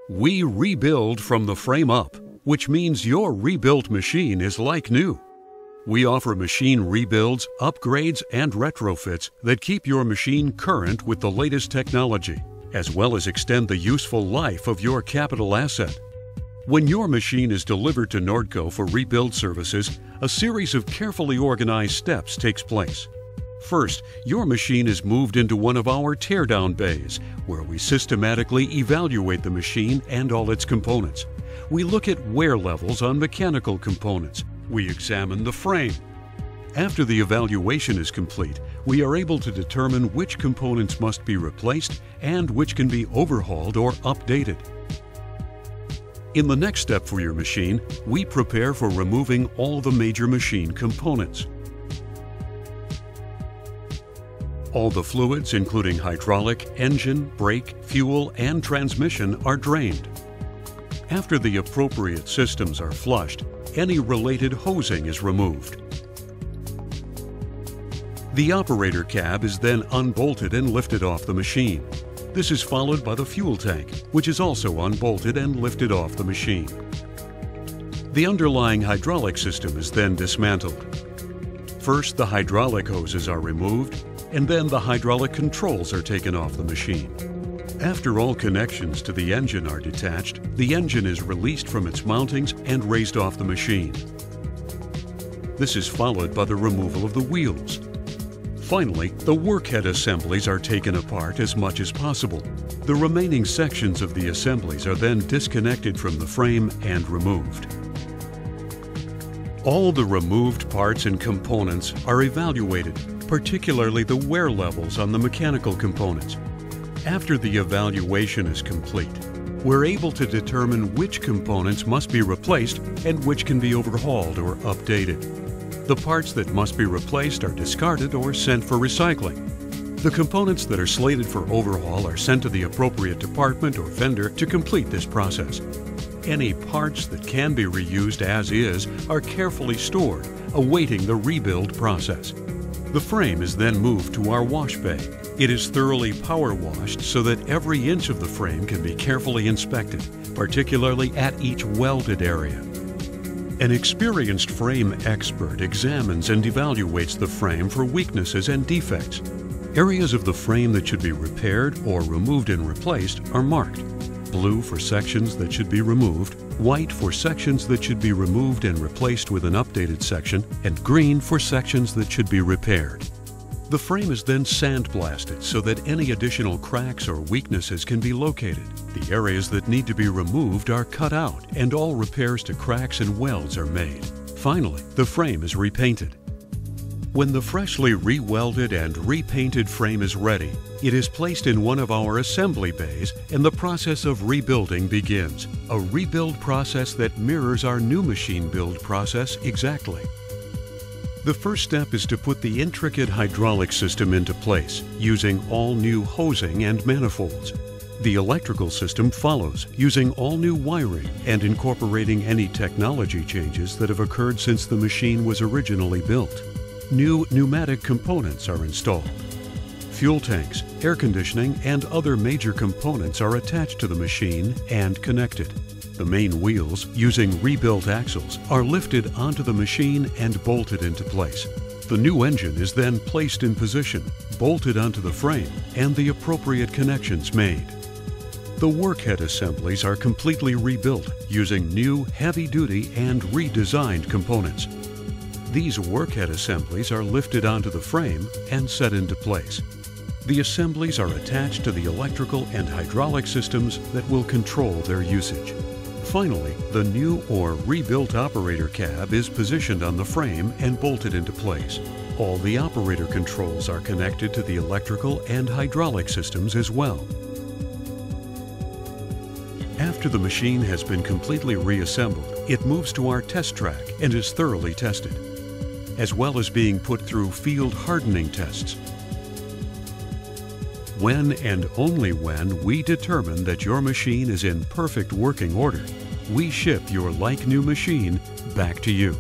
We rebuild from the frame up, which means your rebuilt machine is like new. We offer machine rebuilds, upgrades, and retrofits that keep your machine current with the latest technology, as well as extend the useful life of your capital asset. When your machine is delivered to Nordco for rebuild services, a series of carefully organized steps takes place. First, your machine is moved into one of our teardown bays, where we systematically evaluate the machine and all its components. We look at wear levels on mechanical components. We examine the frame. After the evaluation is complete, we are able to determine which components must be replaced and which can be overhauled or updated. In the next step for your machine, we prepare for removing all the major machine components. All the fluids, including hydraulic, engine, brake, fuel, and transmission, are drained. After the appropriate systems are flushed, any related hosing is removed. The operator cab is then unbolted and lifted off the machine. This is followed by the fuel tank, which is also unbolted and lifted off the machine. The underlying hydraulic system is then dismantled. First, the hydraulic hoses are removed, and then the hydraulic controls are taken off the machine. After all connections to the engine are detached, the engine is released from its mountings and raised off the machine. This is followed by the removal of the wheels. Finally, the workhead assemblies are taken apart as much as possible. The remaining sections of the assemblies are then disconnected from the frame and removed. All the removed parts and components are evaluated, particularly the wear levels on the mechanical components. After the evaluation is complete, we're able to determine which components must be replaced and which can be overhauled or updated. The parts that must be replaced are discarded or sent for recycling. The components that are slated for overhaul are sent to the appropriate department or vendor to complete this process. Any parts that can be reused as is are carefully stored, awaiting the rebuild process. The frame is then moved to our wash bay. It is thoroughly power washed so that every inch of the frame can be carefully inspected, particularly at each welded area. An experienced frame expert examines and evaluates the frame for weaknesses and defects. Areas of the frame that should be repaired or removed and replaced are marked. Blue for sections that should be removed, white for sections that should be removed and replaced with an updated section, and green for sections that should be repaired. The frame is then sandblasted so that any additional cracks or weaknesses can be located. The areas that need to be removed are cut out, and all repairs to cracks and welds are made. Finally, the frame is repainted. When the freshly re-welded and repainted frame is ready, it is placed in one of our assembly bays and the process of rebuilding begins. A rebuild process that mirrors our new machine build process exactly. The first step is to put the intricate hydraulic system into place, using all new hosing and manifolds. The electrical system follows, using all new wiring and incorporating any technology changes that have occurred since the machine was originally built. New pneumatic components are installed. Fuel tanks, air conditioning, and other major components are attached to the machine and connected. The main wheels, using rebuilt axles, are lifted onto the machine and bolted into place. The new engine is then placed in position, bolted onto the frame, and the appropriate connections made. The workhead assemblies are completely rebuilt using new, heavy-duty, and redesigned components. These workhead assemblies are lifted onto the frame and set into place. The assemblies are attached to the electrical and hydraulic systems that will control their usage. Finally, the new or rebuilt operator cab is positioned on the frame and bolted into place. All the operator controls are connected to the electrical and hydraulic systems as well. After the machine has been completely reassembled, it moves to our test track and is thoroughly tested, as well as being put through field hardening tests. When and only when we determine that your machine is in perfect working order, we ship your like-new machine back to you.